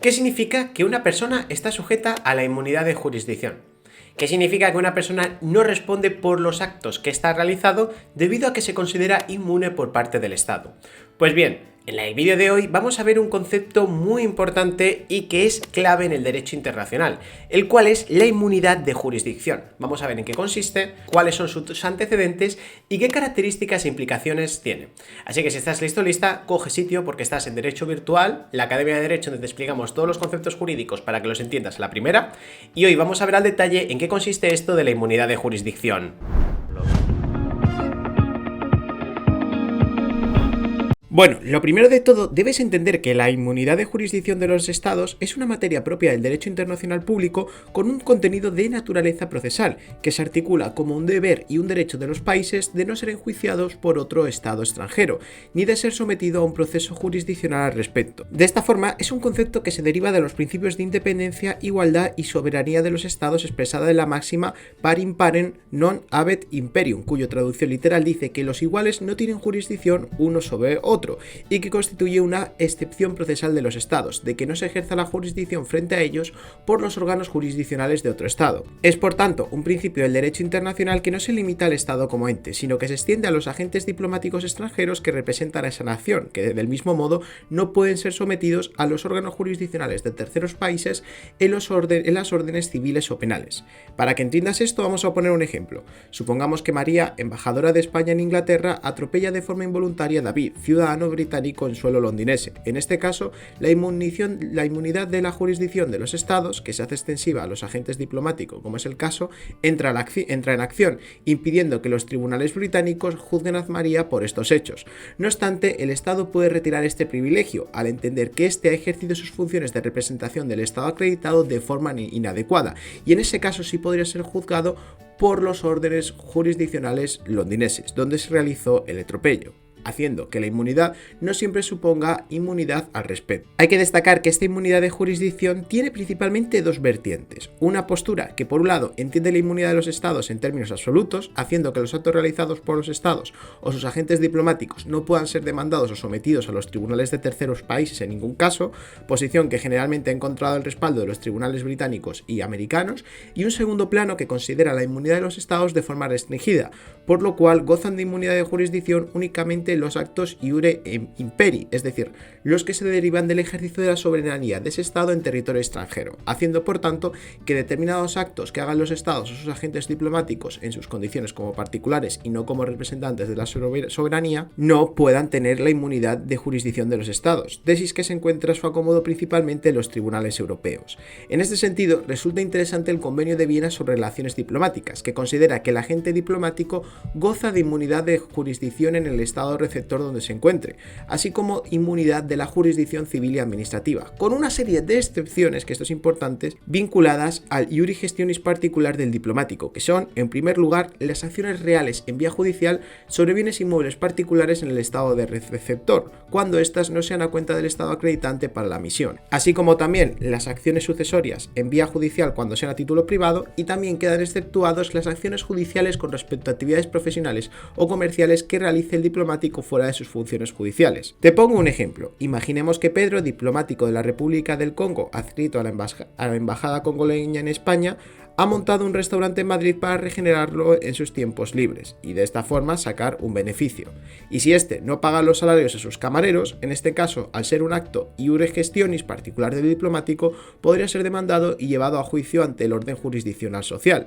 ¿Qué significa que una persona está sujeta a la inmunidad de jurisdicción? ¿Qué significa que una persona no responde por los actos que está realizado debido a que se considera inmune por parte del Estado? Pues bien, en el vídeo de hoy vamos a ver un concepto muy importante y que es clave en el derecho internacional, el cual es la inmunidad de jurisdicción. Vamos a ver en qué consiste, cuáles son sus antecedentes y qué características e implicaciones tiene. Así que si estás listo o lista, coge sitio porque estás en Derecho Virtual, la Academia de Derecho donde te explicamos todos los conceptos jurídicos para que los entiendas a la primera, y hoy vamos a ver al detalle en qué consiste esto de la inmunidad de jurisdicción. Bueno, lo primero de todo, debes entender que la inmunidad de jurisdicción de los estados es una materia propia del derecho internacional público con un contenido de naturaleza procesal, que se articula como un deber y un derecho de los países de no ser enjuiciados por otro estado extranjero, ni de ser sometido a un proceso jurisdiccional al respecto. De esta forma, es un concepto que se deriva de los principios de independencia, igualdad y soberanía de los estados expresada en la máxima parim parem non habet imperium, cuya traducción literal dice que los iguales no tienen jurisdicción uno sobre otro, y que constituye una excepción procesal de los estados, de que no se ejerza la jurisdicción frente a ellos por los órganos jurisdiccionales de otro estado. Es por tanto un principio del derecho internacional que no se limita al estado como ente, sino que se extiende a los agentes diplomáticos extranjeros que representan a esa nación, que del mismo modo no pueden ser sometidos a los órganos jurisdiccionales de terceros países en las órdenes civiles o penales. Para que entiendas esto, vamos a poner un ejemplo. Supongamos que María, embajadora de España en Inglaterra, atropella de forma involuntaria a David, ciudadano británico en suelo londinense. En este caso, la inmunidad de la jurisdicción de los estados, que se hace extensiva a los agentes diplomáticos, como es el caso, entra en acción, impidiendo que los tribunales británicos juzguen a María por estos hechos. No obstante, el Estado puede retirar este privilegio, al entender que éste ha ejercido sus funciones de representación del Estado acreditado de forma inadecuada, y en ese caso sí podría ser juzgado por los órdenes jurisdiccionales londinenses, donde se realizó el atropello, haciendo que la inmunidad no siempre suponga inmunidad al respecto. Hay que destacar que esta inmunidad de jurisdicción tiene principalmente dos vertientes. Una postura que por un lado entiende la inmunidad de los estados en términos absolutos, haciendo que los actos realizados por los estados o sus agentes diplomáticos no puedan ser demandados o sometidos a los tribunales de terceros países en ningún caso, posición que generalmente ha encontrado el respaldo de los tribunales británicos y americanos, y un segundo plano que considera la inmunidad de los estados de forma restringida, por lo cual gozan de inmunidad de jurisdicción únicamente los actos iure imperi, es decir, los que se derivan del ejercicio de la soberanía de ese estado en territorio extranjero, haciendo por tanto que determinados actos que hagan los estados o sus agentes diplomáticos en sus condiciones como particulares y no como representantes de la soberanía no puedan tener la inmunidad de jurisdicción de los estados, tesis que se encuentra a su acomodo principalmente en los tribunales europeos. En este sentido, resulta interesante el Convenio de Viena sobre relaciones diplomáticas, que considera que el agente diplomático goza de inmunidad de jurisdicción en el estado receptor donde se encuentre, así como inmunidad de la jurisdicción civil y administrativa, con una serie de excepciones, que esto es importante, vinculadas al iure gestionis particular del diplomático, que son, en primer lugar, las acciones reales en vía judicial sobre bienes inmuebles particulares en el estado de receptor, cuando éstas no sean a cuenta del estado acreditante para la misión, así como también las acciones sucesorias en vía judicial cuando sean a título privado, y también quedan exceptuados las acciones judiciales con respecto a actividades profesionales o comerciales que realice el diplomático fuera de sus funciones judiciales. Te pongo un ejemplo. Imaginemos que Pedro, diplomático de la República del Congo, adscrito a la embajada congoleña en España, ha montado un restaurante en Madrid para regenerarlo en sus tiempos libres y de esta forma sacar un beneficio. Y si este no paga los salarios a sus camareros, en este caso, al ser un acto iure gestionis particular del diplomático, podría ser demandado y llevado a juicio ante el orden jurisdiccional social.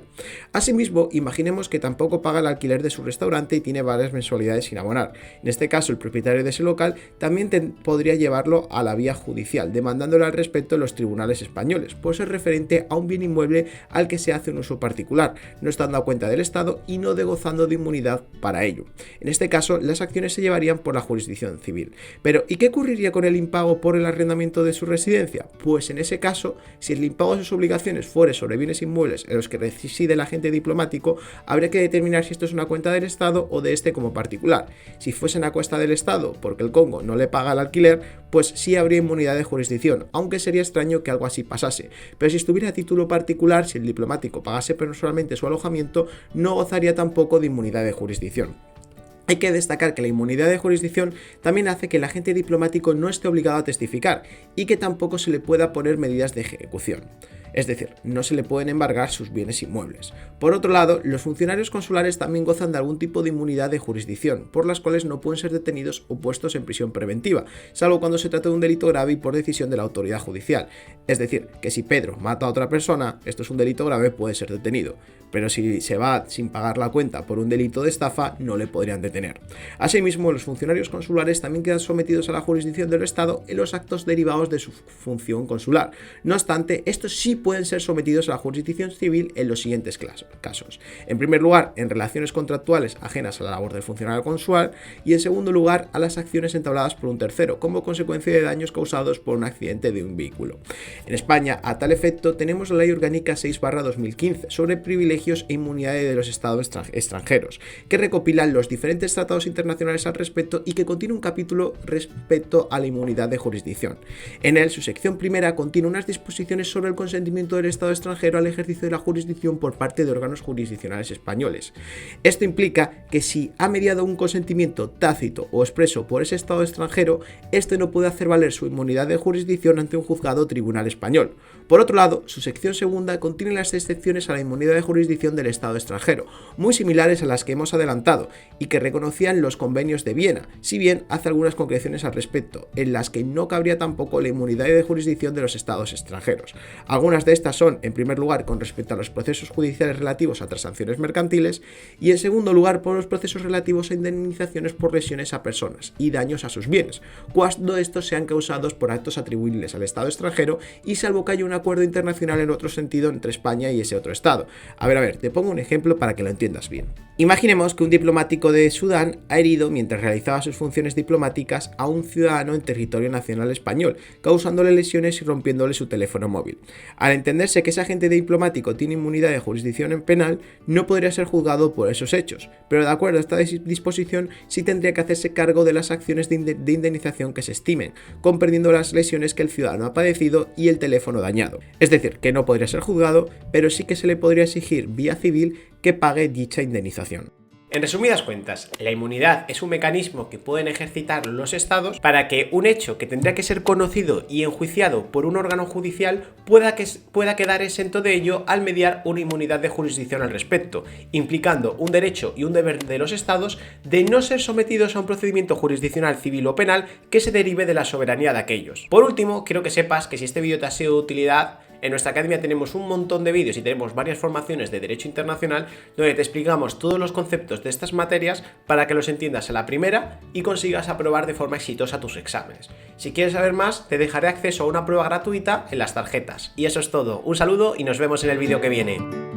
Asimismo, imaginemos que tampoco paga el alquiler de su restaurante y tiene varias mensualidades sin abonar. En este caso, el propietario de ese local también podría llevarlo a la vía judicial, demandándole al respecto en los tribunales españoles, por ser referente a un bien inmueble al que se hace un uso particular, no estando a cuenta del Estado y no gozando de inmunidad para ello. En este caso, las acciones se llevarían por la jurisdicción civil. Pero, ¿y qué ocurriría con el impago por el arrendamiento de su residencia? Pues en ese caso, si el impago de sus obligaciones fuere sobre bienes inmuebles en los que reside el agente diplomático, habría que determinar si esto es una cuenta del Estado o de este como particular. Si fuesen a cuesta del Estado, porque el Congo no le paga el alquiler, pues sí habría inmunidad de jurisdicción, aunque sería extraño que algo así pasase. Pero si estuviera a título particular, si el diplomático pagase personalmente su alojamiento, no gozaría tampoco de inmunidad de jurisdicción. Hay que destacar que la inmunidad de jurisdicción también hace que el agente diplomático no esté obligado a testificar y que tampoco se le pueda poner medidas de ejecución. Es decir, no se le pueden embargar sus bienes inmuebles. Por otro lado, los funcionarios consulares también gozan de algún tipo de inmunidad de jurisdicción, por las cuales no pueden ser detenidos o puestos en prisión preventiva, salvo cuando se trata de un delito grave y por decisión de la autoridad judicial. Es decir, que si Pedro mata a otra persona, esto es un delito grave, puede ser detenido. Pero si se va sin pagar la cuenta por un delito de estafa, no le podrían detener. Asimismo, los funcionarios consulares también quedan sometidos a la jurisdicción del Estado en los actos derivados de su función consular. No obstante, estos sí pueden ser sometidos a la jurisdicción civil en los siguientes casos. En primer lugar, en relaciones contractuales ajenas a la labor del funcionario consular, y en segundo lugar, a las acciones entabladas por un tercero, como consecuencia de daños causados por un accidente de un vehículo. En España, a tal efecto, tenemos la Ley Orgánica 6/2015 sobre privilegios e inmunidades de los estados extranjeros, que recopilan los diferentes tratados internacionales al respecto y que contiene un capítulo respecto a la inmunidad de jurisdicción. En él, su sección primera contiene unas disposiciones sobre el consentimiento del estado extranjero al ejercicio de la jurisdicción por parte de órganos jurisdiccionales españoles. Esto implica que si ha mediado un consentimiento tácito o expreso por ese estado extranjero, este no puede hacer valer su inmunidad de jurisdicción ante un juzgado o tribunal español. Por otro lado, su sección segunda contiene las excepciones a la inmunidad de jurisdicción del Estado extranjero, muy similares a las que hemos adelantado y que reconocían los convenios de Viena, si bien hace algunas concreciones al respecto, en las que no cabría tampoco la inmunidad de jurisdicción de los estados extranjeros. Algunas de estas son, en primer lugar, con respecto a los procesos judiciales relativos a transacciones mercantiles y, en segundo lugar, por los procesos relativos a indemnizaciones por lesiones a personas y daños a sus bienes, cuando estos sean causados por actos atribuibles al Estado extranjero y salvo que haya un acuerdo internacional en otro sentido entre España y ese otro Estado. A ver, te pongo un ejemplo para que lo entiendas bien. Imaginemos que un diplomático de Sudán ha herido mientras realizaba sus funciones diplomáticas a un ciudadano en territorio nacional español, causándole lesiones y rompiéndole su teléfono móvil. Al entenderse que ese agente diplomático tiene inmunidad de jurisdicción en penal, no podría ser juzgado por esos hechos, pero de acuerdo a esta disposición sí tendría que hacerse cargo de las acciones de indemnización que se estimen, comprendiendo las lesiones que el ciudadano ha padecido y el teléfono dañado. Es decir, que no podría ser juzgado, pero sí que se le podría exigir vía civil que pague dicha indemnización. En resumidas cuentas, la inmunidad es un mecanismo que pueden ejercitar los estados para que un hecho que tendría que ser conocido y enjuiciado por un órgano judicial pueda quedar exento de ello al mediar una inmunidad de jurisdicción al respecto, implicando un derecho y un deber de los estados de no ser sometidos a un procedimiento jurisdiccional civil o penal que se derive de la soberanía de aquellos. Por último, quiero que sepas que si este vídeo te ha sido de utilidad, en nuestra academia tenemos un montón de vídeos y tenemos varias formaciones de Derecho Internacional donde te explicamos todos los conceptos de estas materias para que los entiendas a la primera y consigas aprobar de forma exitosa tus exámenes. Si quieres saber más, te dejaré acceso a una prueba gratuita en las tarjetas. Y eso es todo. Un saludo y nos vemos en el vídeo que viene.